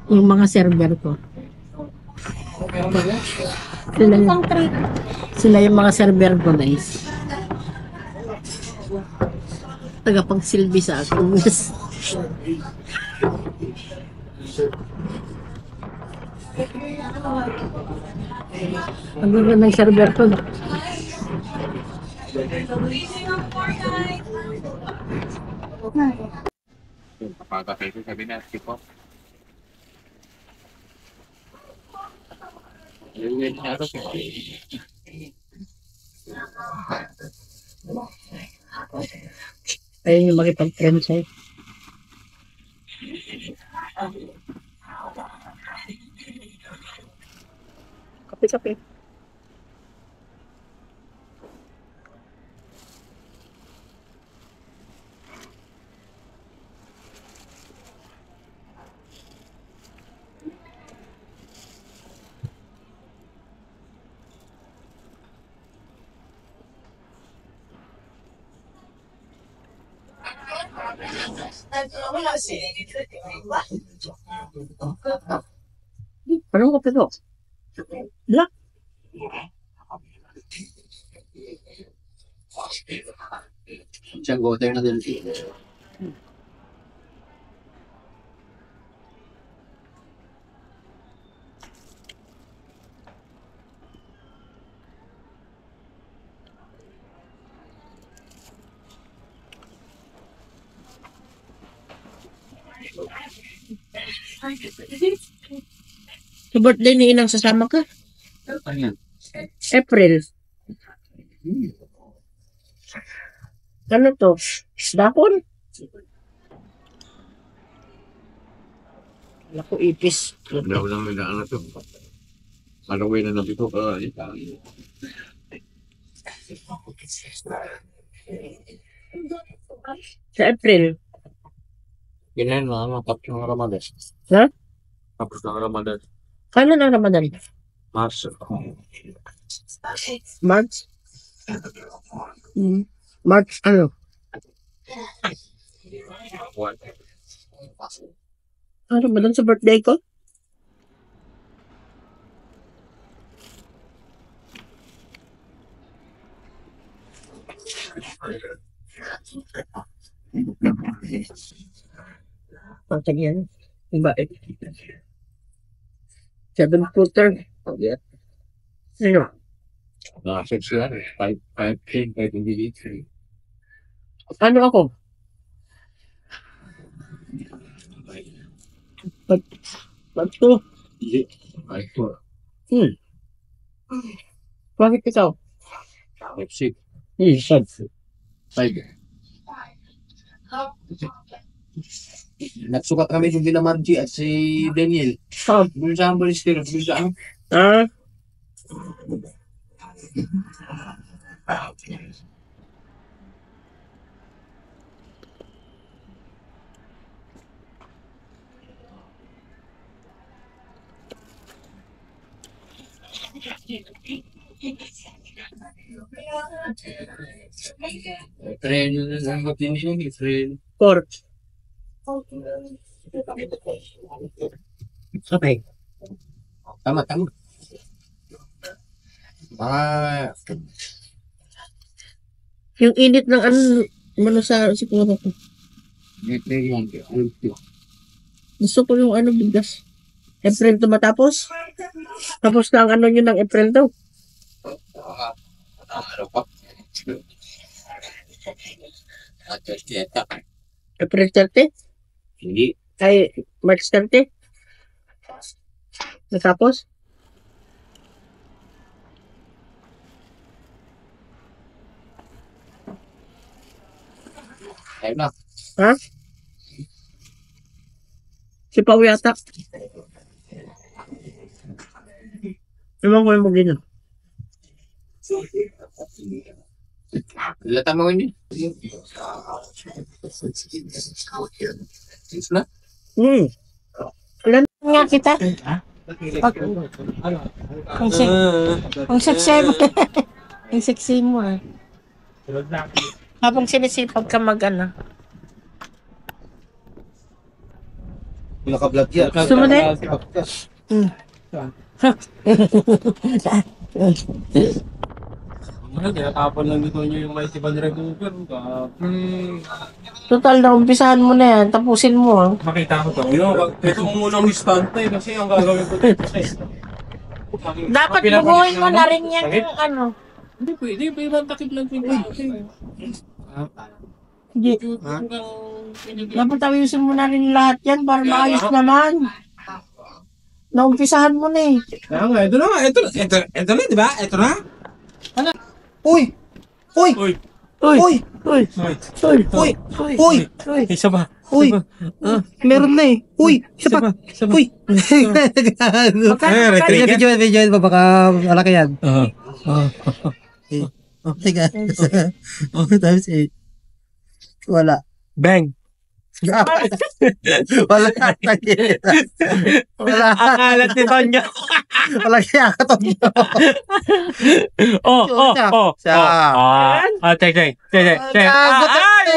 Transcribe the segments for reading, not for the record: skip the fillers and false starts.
Yung mga server ko. Sila yung mga server ko, guys. Tagapagsilbi sa akin. Ang gulo ng server ko. Papagapay ko sabi na, tipo. Yung nga ito. Ayun yung makipag-friend sa'yo. Kape-kape. Anong kape to? Black. Siyang water na din. Sa birthday ni Inang sasama ka? Ayan. April. Ano to? Dapon? Wala ko ipis. Wala ko lang nila ito. Malaway na nabito ka. Sa April. Ganyan mga tapos ng Ramadan. Ha? Tapos ng Ramadan. Kailan ang Ramadan? March. March? March ano? What? Ano ba doon sa birthday ko? Pantag yan. Bakit? 7-footer. Yeah. Ano? Naka-6 yan. 5 5 Ano ako? Ba't to? Yeah. 5 Bakit ikaw? 6 Sad. 5. Nagsukat kami si Villa Margie at si Daniel. Bulsaan ba rin bulsaan? Ah? Friend yun na lang matinsin. Friend. Pork. Okay. Tama. Yung init ng ano sa siguro ko. Gusto ko yung bigas. April to matapos. Tapos na ang ano nyo ng April to. April 30? Hindi. Ay, March 30? Natapos? Ayun na. Ha? Si Pao yata. Ewan ko yung magino. Lata mo yun. Na? Ilan nga kita? Ang sexy mo. Ang sexy mo eh. Habang sinisipag ka mag-ano. Naka-vlog yan. Gusto mo na? Tinatapon lang dito nyo yung may tibal remover. Total na, umpisahan mo na yan. Tapusin mo, ah. Makita ko to. Ito ang unang istante kasi ang gagawin ko dito. Dapat bubuhin mo na rin yan yung ano. Hindi pwede. Ibang takip lang pinag. Hindi. Dapat ayusin mo na rin lahat yan para maayos naman. Naumpisahan mo na eh. Kaya nga, ito na. Ito na, di ba? Ito na. Uy! Uy! Uy! Uy! Uy! Uy! Uy! Uy! Uy! Uy! Isa ba? Uy! Meron na eh. Uy! Isa pa! Uy! Gago. Video ba? Baka malaki yan. Oh my God. Oh, times 8. Wala. Bang! Wala Wala. Ang alat ni Tonyo. Wala kaya ka to. Tek.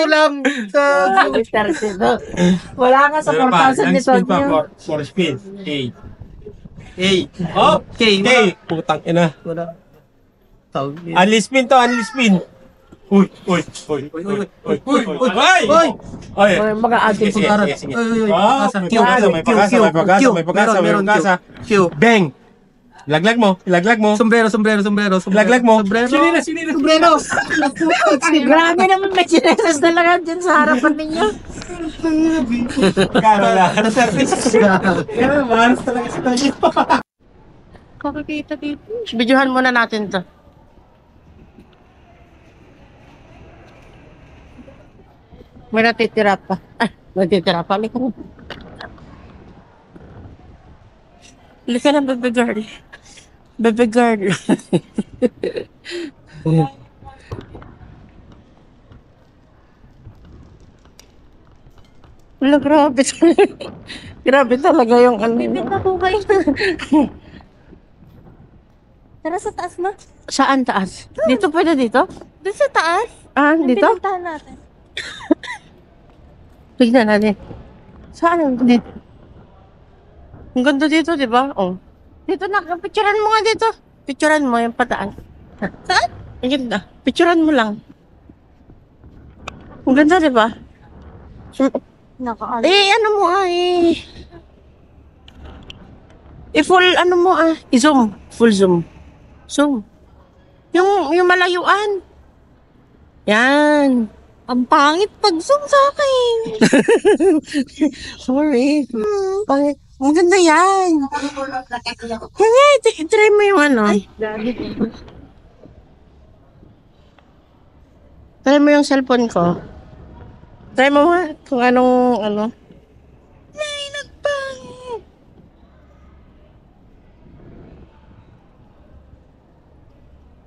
Ulam. Wala ka sa 4,000 nito niyo. For spin. A. Oh, okay. Putang ina. Wala. Tawag yun. Unli spin to, unli spin. Uy! Uy! Oy, mag-aatin po karat. May pag-asa. Q. Bang! Laglag mo. Sombrero. Laglag mo. Sombrero. Sombrero. Grabe naman, may chinelas talaga dyan sa harapan ninyo. Maras talaga si Tonyo. Kakakita dito. Videohan muna natin to. May natitira pa. Natitira pa. Lika na, baby girl. Baby girl. Wala, grabe. Grabe talaga yung ano. Bibit na po kayo. Tara sa taas na. Saan taas? Dito pwede dito? Doon sa taas. Ah, dito? Pinuntahan natin. Tignan natin. Saan? Dito. Ang ganda dito, di ba? Oh. Dito na, picturean mo nga dito. Picturean mo yung pataan. Saan? Ang ganda. Picturean mo lang. Ang ganda, di ba? Nakaano. Ano mo full ano mo i-zoom. Full zoom. Zoom. Yung malayuan. Yan. Ang pangit pag-zoom sa akin. Sorry. Pangit. Ang ganda yan. Hindi, try mo yung ano. Try mo yung cellphone ko. Try mo nga kung anong ano. Ay, nagpangit.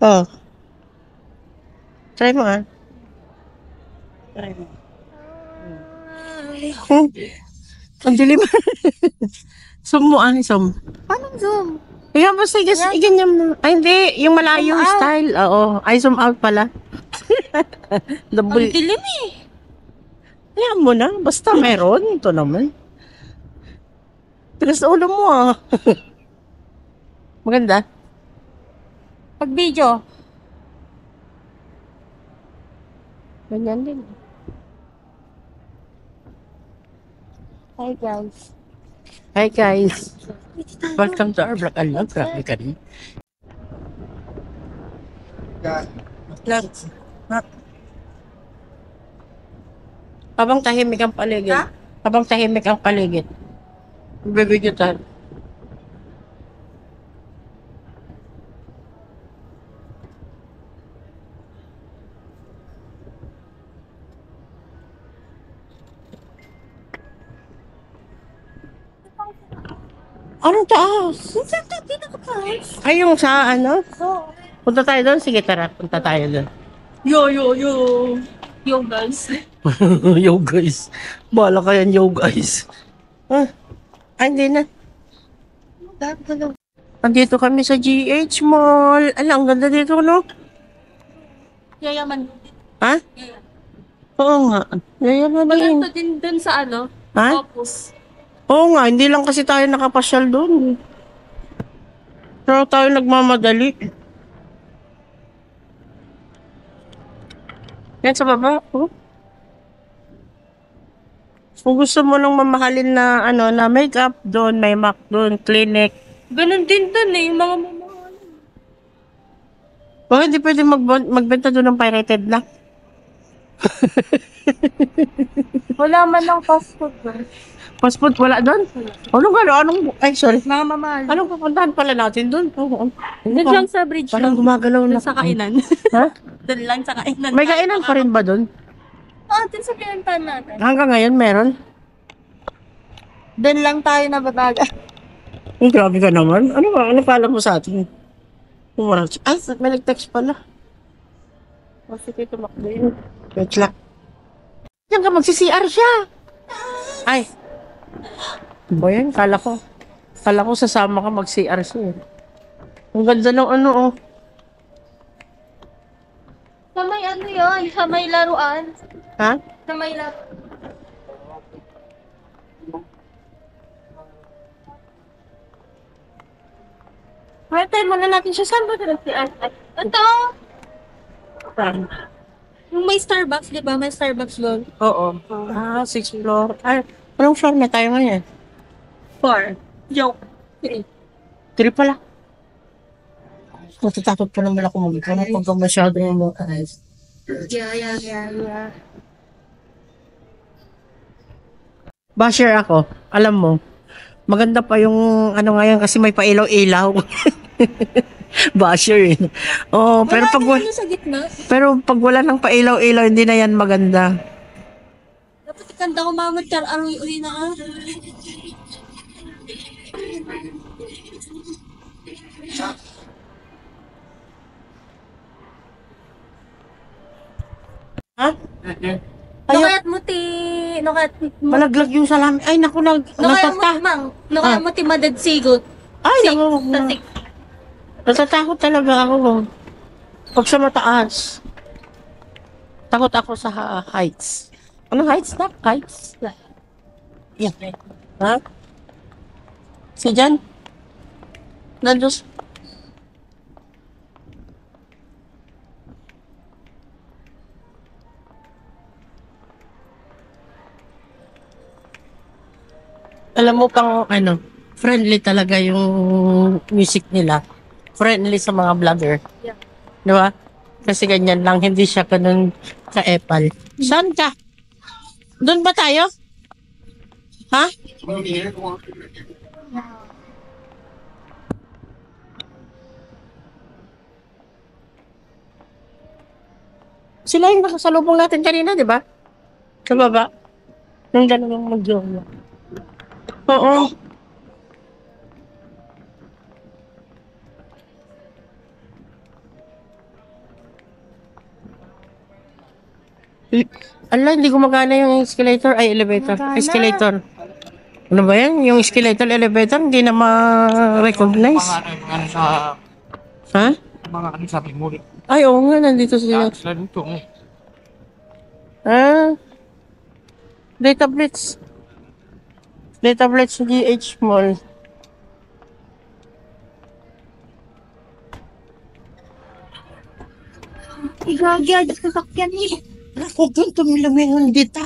Oh. Try mo Try mo. Ang dilim. Zoom mo zoom. Paano zoom? Kaya basta ganyan mo. Ay, hindi. Yung malayong Zoom out. style. Oo. Ay, zoom out pala. Double. Ang dilim eh. Ayan mo na. Basta meron. Ito naman. Tigas na ulo mo Maganda. Pag video. Ganyan din. Hi guys. Hi guys. Welcome to our vlog. Alam, grabe ka rin. Habang tahimik ang paligid. Habang tahimik ang paligid. Bibigyan tayo. Anong taas? Saan tayo pinaka-taas? Ay, yung sa ano? Oo. Punta tayo doon? Sige, tara. Punta tayo doon. Yo. Yo guys. Yo, guys. Bahala ka yan, yo, guys. Ay, hindi na. Andito kami sa GH Mall. Ang ganda dito, no? Yayaman. Ha? Oo nga. Yayaman din. Maganda din dun sa ano? Ha? Opus. Oo nga, hindi lang kasi tayo nakapasyal doon. Pero tayo nagmamadali. Yan sa baba. Oh. Kung gusto mo ng mamahalin na ano na makeup doon, may MAC doon, clinic. Ganun din dun eh, yung mga mamahal. Bakit hindi pwede magbenta doon ng pirated na? Wala man lang fast food doon. Fast food wala doon? Anong, ay sorry. Mga mamahal. Anong pupuntahan pala natin doon? Doon lang sa bridge Parang lang. gumagalaw na. Doon sa kainan. Ha? Doon lang sa kainan. May kainan pa rin ba doon? Oo, doon sa pinuntahan natin. Hanggang ngayon meron? Doon lang tayo nababaga. Ang grabe ka naman. Ano ba? Ano pala mo sa atin? Ay, may nag-text pala. O, sige, tumakbo yun. Wait lang. Yan ka, magsi-CR siya. Ay. Ba yan? Kala ko sasama ka mag-CR siya. Ang ganda ng ano, oh. Sa may ano yun, sa may laruan. Ha? Sa may laruan. Pwede, muna natin siya. Saan ba ito nag-CR? Ito! Saan? Yung may Starbucks, di ba? May Starbucks doon. Oo. Ah, 6th floor. Ay, anong floor na tayo ngayon? 4. Joke. 3. 3 pala. Natatakot pa naman ako mag-ikaw pagka masyado yung mga eyes. Yeah. Basher ako. Alam mo, maganda pa yung ano ngayon kasi may pailaw-ilaw. Basher eh. Oh, pero pag ano sa gitna? wala ng pailaw-ilaw, hindi na yan maganda. Dapat ikanda ko mamad kar aroy-uwi na ah. Ha? Nukayat mo ti... Nukayat mo... Malaglag yung salamin. Ay, naku, Nukayat mo natata. ti mang. Nukayat mo ti madad sigot. Ay, naku. Tasik. Natatakot talaga ako. Pag sa mataas. Takot ako sa heights. Ano heights na? Heights? Yeah. Ha? Si Jan? Nandos? Alam mo pang ano, friendly talaga yung music nila. Friendly sa mga vlogger. Yeah. Di ba? Kasi ganyan lang, hindi siya ganun ka-epal. Saan ka? Doon ba tayo? Ha? Sila yung nakasalubong natin kanina, di ba? Sa baba. Nung dalawang mag-jowa. Oo. Ala, hindi gumagana yung escalator. Ay, elevator. Gumagana. Escalator. Ano ba yan? Yung escalator, elevator, hindi na ma-recognize. Ano sa... Ha? Mga ano sabi mo. Ay, oo nga, nandito sila. Sila dito. Ah. Data Blitz. Data Blitz GH Mall. Igagad sa sakyan niya. Huwag doon tumilamingon dito.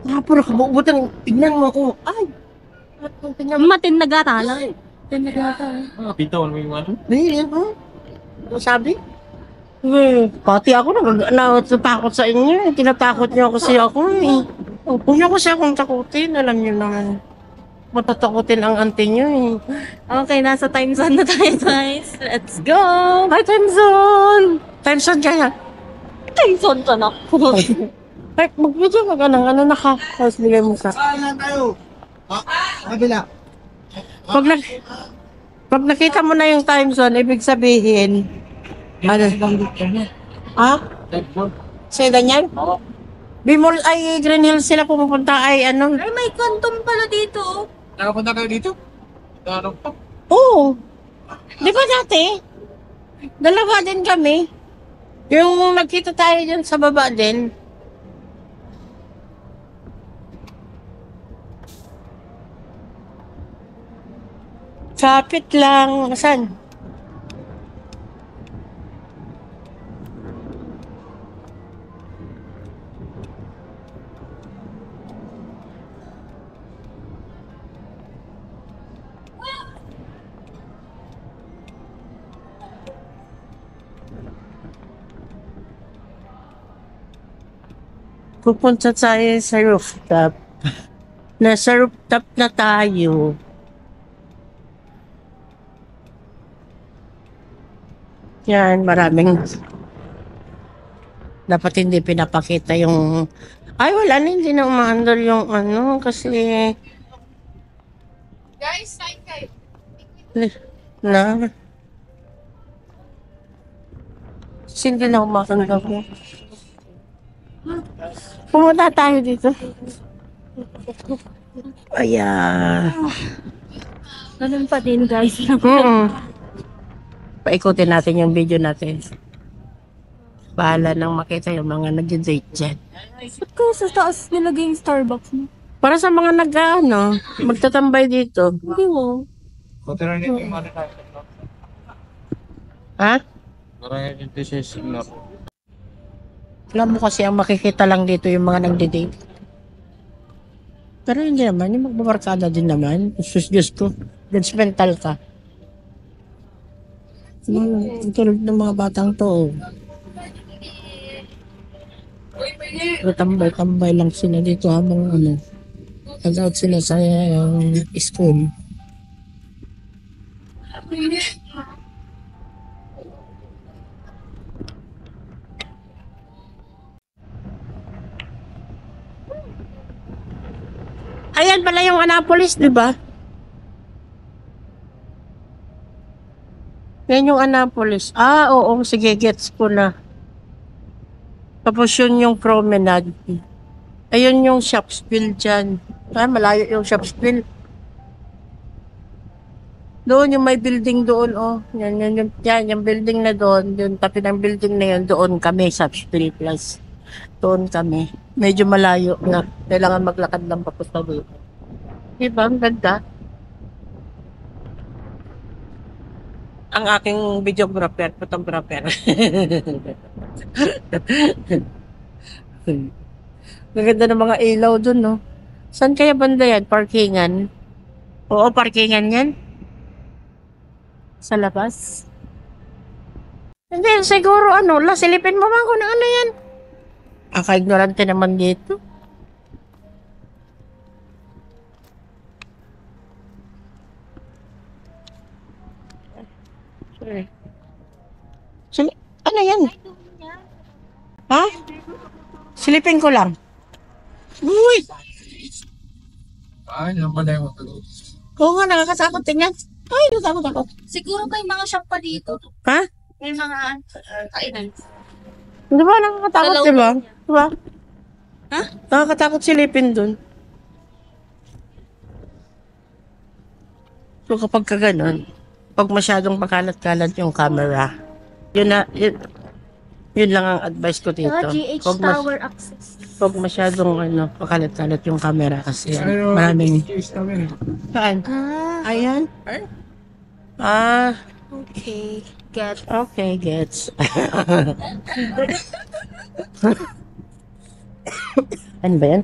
Napura ka bubutan. Tignan mo ako. Ay. Matin nagatala. Bitawan mo yung ano? Hindi, ano? Ano sabi? Pati ako natatakot sa inyo. Tinatakot niyo kasi ako eh. Huwag niyo kasi akong takutin. Alam niyo naman. Matatakutin ang auntie niyo eh. Okay, nasa time zone na tayo guys. Let's go! Hi, time zone! Time zone kaya. Time zone ka na. Ay, mag-video ka ng ano naka. Tapos bigay mo sa. Saan na tayo? Kabila. Pag nakita mo na yung time zone, ibig sabihin, ano? Ah? Sa Daniel? Oo. Bimol ay Green Hills sila pumupunta ay ano? Ay, may quantum pala dito. Nakapunta kayo dito? Ano pa? Oo. Di ba dati? Dalawa din kami. Yung nagkita tayo dyan sa baba din. Kapit lang. Saan? Pupunta tayo sa rooftop. Nasa rooftop na tayo. Yan, maraming dapat hindi pinapakita yung ay wala na, hindi na umaandar yung ano kasi Guys, sign kayo. na hindi na umaandar ko. Pumunta tayo dito. Ayan. Ganun pa din, guys. Paikutin natin yung video natin. Bahala nang makita yung mga nag-date dyan. Ikaw sa taas nilagay yung Starbucks mo. Para sa mga nag-ano, magtatambay dito. Hindi mo. Ha? Alam mo kasi ang makikita lang dito yung mga nagde-date. Pero hindi naman, yung magbabarkada din naman. Diyos ko, judgmental ka. Ang tulad ng mga batang to. Tambay-tambay lang sila dito habang ano, nag-out sila sa school. Ayan pala yung Annapolis, di ba? Yan yung Annapolis. Ah, oo. Sige, gets ko na. Tapos yun yung promenade. Ayun yung Shopsville dyan. Ah, malayo yung Shopsville. Doon yung may building doon, oh. Yan, yung building na doon. Yung tapi ng building na yun, doon kami, Shopsville Plus. Doon kami. Medyo malayo na. Kailangan maglakad lang papunta doon. Diba? Ang ganda. Ang aking videographer, photographer. Maganda ng mga ilaw doon, no? Saan kaya banda yan? Parkingan? Oo, parkingan yan. Sa labas. Hindi, siguro ano, silipin mo man kung ano yan. Ignorante naman dito. Sorry. Ano yan? Ha? Silipin ko lang. Uy! Ay, naman na yung Oo nga, nakakatakot tingnan. Ay, natakot ako. Siguro may mga shop pa dito. Ha? May mga kainan. Di ba nakakatakot, Sa di ba? loob Di ba? Ha? Nakakatakot silipin dun. So kapag ka ganun, pag masyadong pakalat-kalat yung camera, yun lang ang advice ko dito. GH Huwag Tower access. Huwag masyadong pakalat-kalat yung camera kasi maraming... Saan? Ayan? Okay. Get. Okay, gets. Ano ba yan?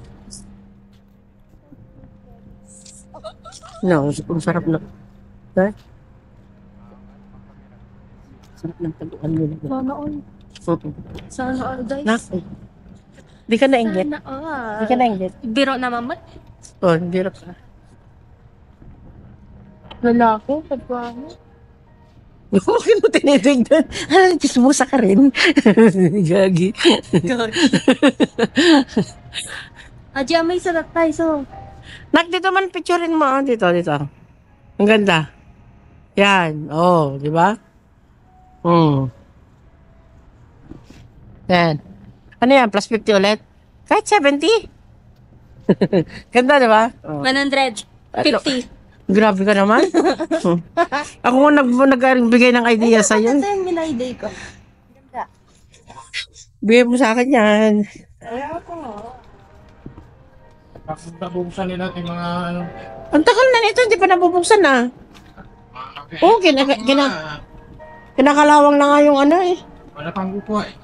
No, ang sarap na. Ha? Sarap ng taguan nila. Sana all. Sana all, guys. Naku. Di ka na-ingit? Sana all. Di ka na-ingit? Biro na mamat. Oh, biro ka. Lalaki, pagkano? Okay mo tinitignan. Chismosa ka rin. Gagi. Adya, may sarap tayo, so. Nak, dito man picturein mo. Dito. Ang ganda. Yan. Oh, di ba? Yan. Ano yan? Plus 50 ulit? Kahit 70. Ganda, di ba? Oh. 150. Grabe ka naman. Ako nga nagbigay ng idea sa'yo. Ito yung minayday ko. Ganda. Bigay mo sa akin yan. Nabubuksan nila yung mga ano. Ang tagal na nito, hindi pa nabubuksan na. Oo, kinakalawang na nga yung ano eh. Wala pang kukuha eh.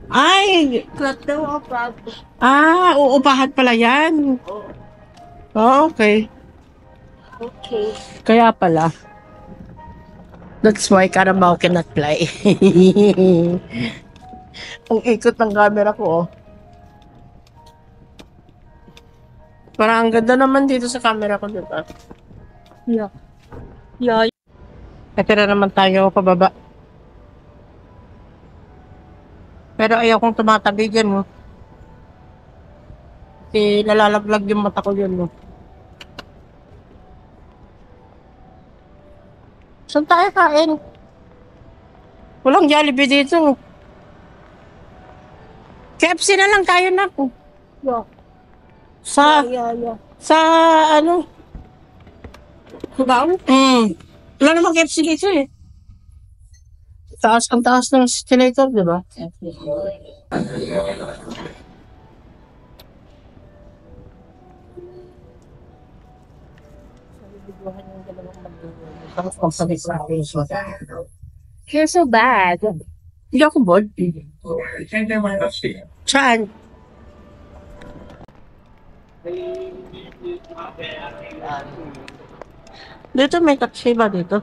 Ay, Flat daw ako, pag. uupahan pala yan. Oh, okay. Okay. Kaya pala. That's why Carabao cannot fly. Ang ikot ng camera ko, oh. Parang ang ganda naman dito sa camera ko, diba? Yeah. Yeah. Ito na naman tayo pababa. Pero ayaw kong tumatabi dyan, oh. Kasi nalalaglag yung mata ko dyan, oh. Saan tayo kain? Walang Jollibee dito. KFC na lang tayo na po. Yeah. Yeah. Sa ano? Baon? Wala namang KFC dito eh. Ang taas ng escalator, di ba? You're so bad. Hindi ako bored. Saan? Dito may taxi ba dito?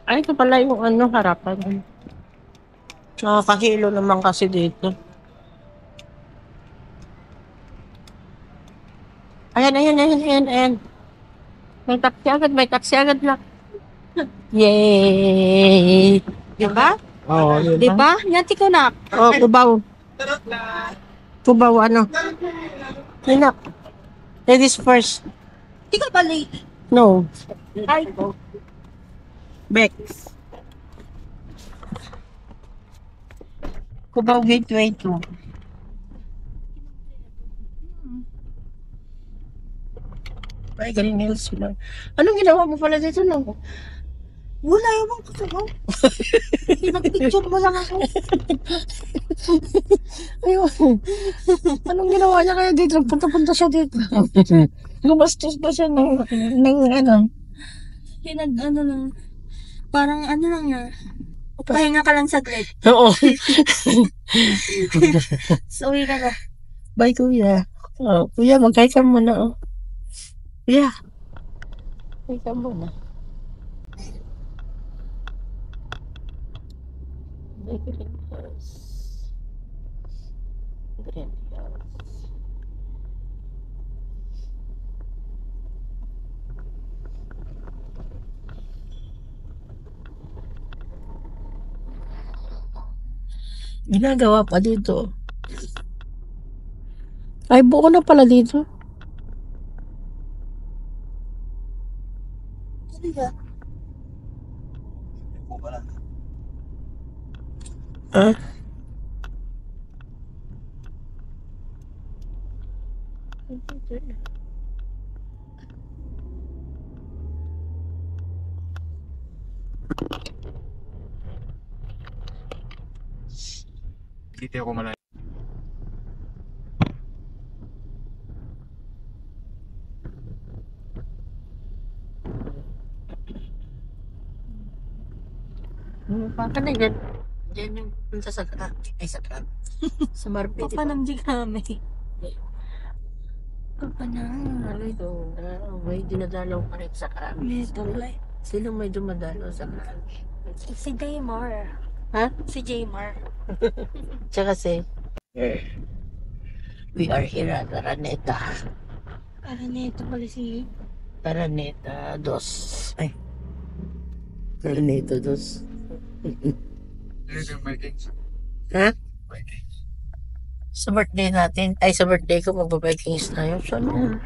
Ay, ito pala yung ano, harapan. Nakakahilo naman kasi dito. Ayan. May taxi agad na. Yay! Diba? Oo, Diba? Yan, ko na. Oh, Cubao. Cubao, ano? Hinak. Ladies first. Di ka ba late? No. Ay, Bex. Cubao Gateway 2. Ay, Green Hills lang. Anong ginawa mo pala dito no? wala yung kasugaw. Pinag-picture mo lang ako. Ayun. Anong ginawa niya kaya dito? Punta-punta siya dito. Gumastos ba siya ng ano? Ano lang. Parang ano lang nga. Pahinga ka lang saglit. Oo. So, uwi ka na. Bye, kuya. Oh, kuya, magkay ka muna, oh. Kuya. Magkay ka muna. Green Hills. Green Hills. Ginagawa pa dito. Ay, buo na pala dito. Ano ba? Ah? Dito ako malayo. Baka na dyan. Dyan yung punta sa truck. Ay, sa truck. Sa Marbete. Papanamdi kami. Ito. May dinadalaw pa rin sa truck. May tulay. Sino may dumadalaw sa truck? Si Jaymar. Ha? Si Jaymar. Tsaka we are here at Araneta. Araneta pala si... Araneta 2. Ay. Araneta 2. Dito yung Vikings. Ha? Vikings. Sa birthday natin. Ay, sa birthday ko magpa-Vikings tayo. Sana.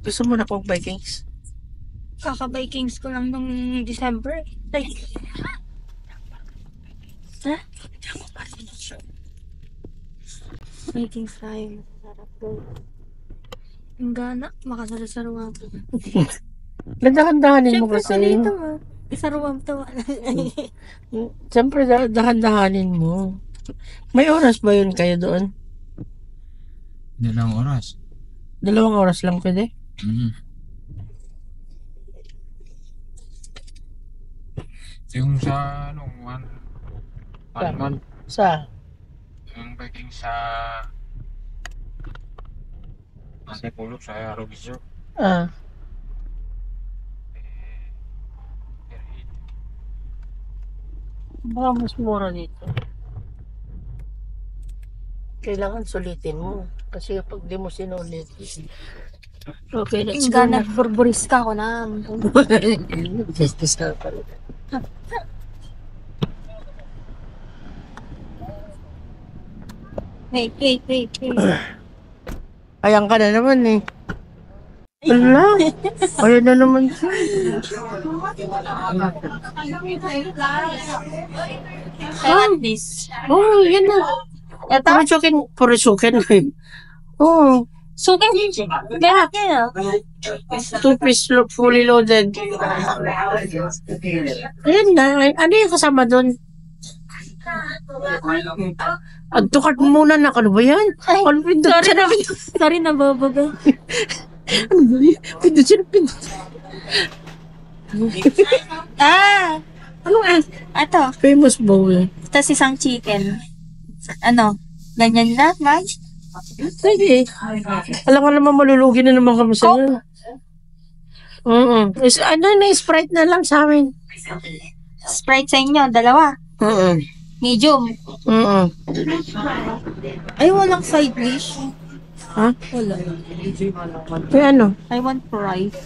Gusto mo na kong Vikings? Kaka-Vikings ko lang nung December. Like... Ha? Hindi ako marunong siya. Vikings tayo. Sarap ko. Ang gana. Makasarasaruan ko. Dahan-dahanin mo Siyempre, kasi. kulito mo. Isaruan to. Siyempre, dahan-dahanin mo. May oras ba yun kayo doon? Dalawang oras. 2 oras lang pwede? Yung sa, one month, Sa? yung baking sa, Antipolo, sa Robisyo. Ah. Baka mas mura dito. Kailangan sulitin mo. Kasi pag di mo sinulit. Okay, let's go na. Nagburburis ka ako na. Justice ka pala. Wait. Ayan ka na naman eh. Wala. Ayan na naman siya. This. Oh, yan na. Ito? Puro chicken eh. Oh, Sukin. Lahat yan. 2-piece fully loaded. Ayan na. Ano yung kasama doon? Adtukat mo muna na. Ano ba yan? Ano pindot siya na? Sorry, nababaga. Ano ba yan? Pindot siya na pindot. Ano nga? Ito. Famous bowl. Tapos isang chicken. Ano? Ganyan na, Maj? Pwede. Alam ko naman malulugi na naman kami sa yan. Ano na, Sprite na lang sa amin. Sprite sa inyo, 2. Medium. Ay, walang side dish. Ha? Wala. Kaya ano? I want fries.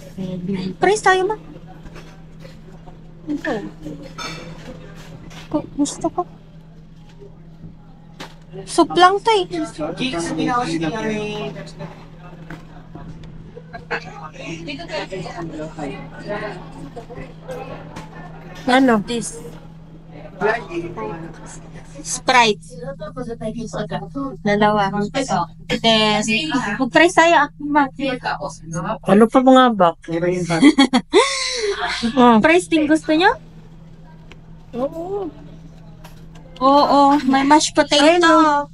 Fries tayo, ma. Ito. Gusto ko. Soup lang to eh. Ano? This. Sprite. 2. Then, mag-fries tayo. Ano pa mga ba? Fries din gusto nyo? Oo, may mashed potato.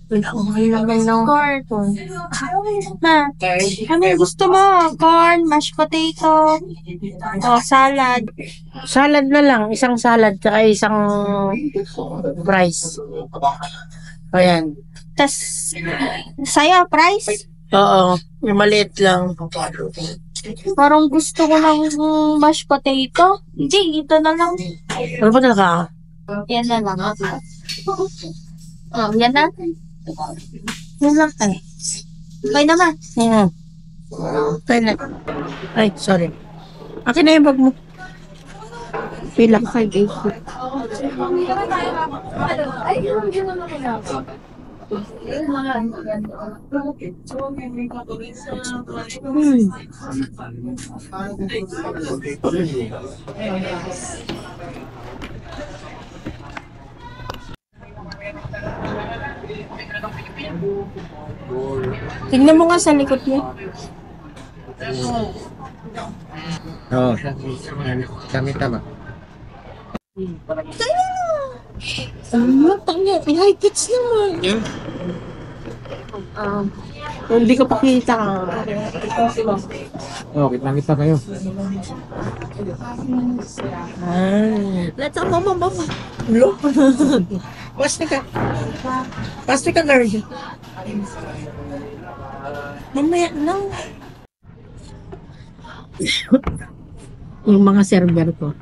Corn. Ma, ano yung gusto mo? Corn, mashed potato, salad. Salad na lang. Isang salad tsaka isang rice. Ayan. Tas, saya, price? Oo. Yung maliit lang. Parang gusto ko ng mashed potato. Hindi, ito na lang. Ano ba talaga? Yan na lang. Oh, yan na. Yan lang eh. Okay naman. Tayo na. Ay, sorry. Akin na yung bag mo. Pila. 580. Tingnan mo nga sa likod niya. Oo. Kami tama. Ano? Tanya. May high pitch naman. Hindi ko pakita. Oo, kita kayo. Let's go, mama. Look. Plastic ka, girl. Mamaya na. Yung mga server ko.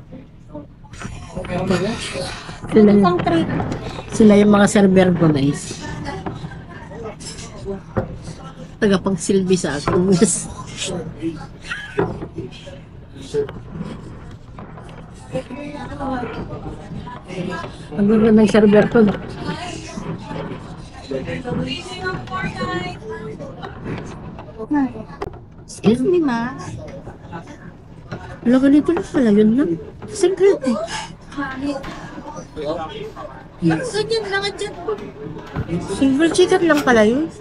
Sila yung mga server ko, guys. Tagapagsilbi sa akin. Ang gulo ng server ko. Excuse me, ma. Wala ganito na pala, yun lang. Secret eh. Ganyan lang dyan. Silver chicken lang pala yun.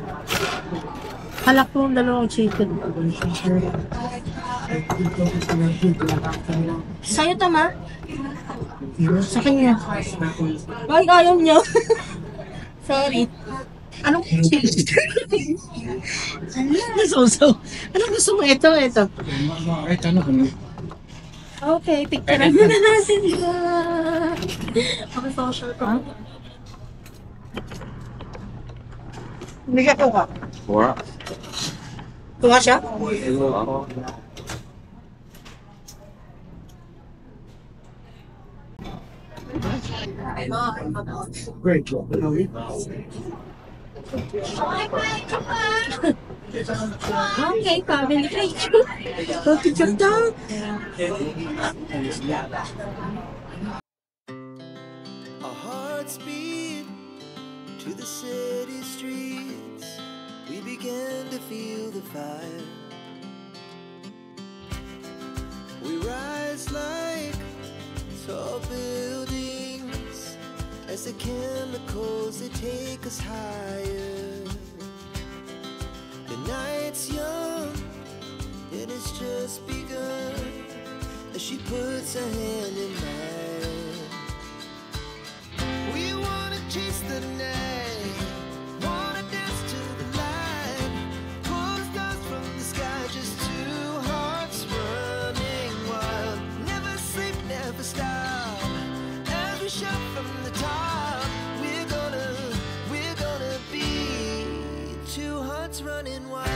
Halak ko ang 2 chicken. Sa'yo to, ma? Sa kanya. Ay, ayaw niyo. Sorry. Anong so, anong gusto mo? Ito. Okay, picturean muna natin ito. Okay, social ko. Hindi ka kuha. Wala. Kuha siya? Great. Okay, family picture. Picture daw. Our hearts beat to the city streets. We began to feel the fire. We rise like tall buildings as the chemicals they take us higher. The night's young and it's just begun as she puts her hand in mine. We wanna chase the night, wanna dance to the light, pull the stars from the sky, just two hearts running wild. Never sleep, never stop, as we shout from the top. We're gonna be two hearts running wild.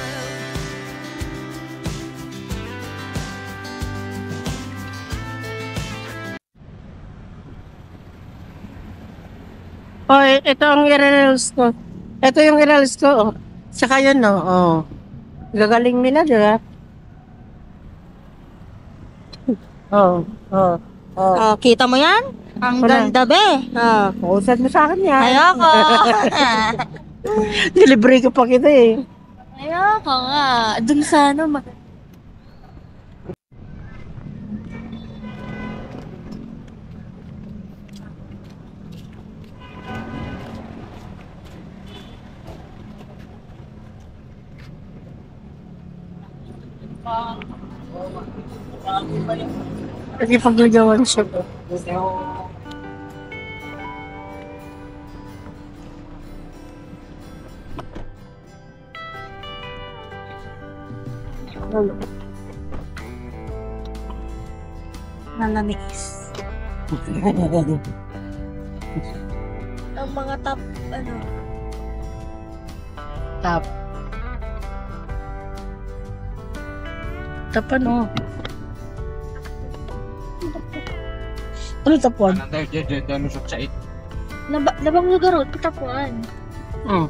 Oh, ito ang i-reels ko. Ito yung i-reels ko. Oh. Saka yun, no? Oh. Gagaling nila, di ba? Oh. Oh, kita mo yan? Ang Wala. ganda, be. Oh. Pausad mo sa akin yan. Ayoko. Delivery ko pa kita eh. Ayoko nga. Dun sa ano, Kasi pag nagawan siya po. nananis. Ang mga top, ano, Tap. Tap ano? Ano tapuan? Ano tayo dyan sa it? labang lugar, tapuan. Hmm.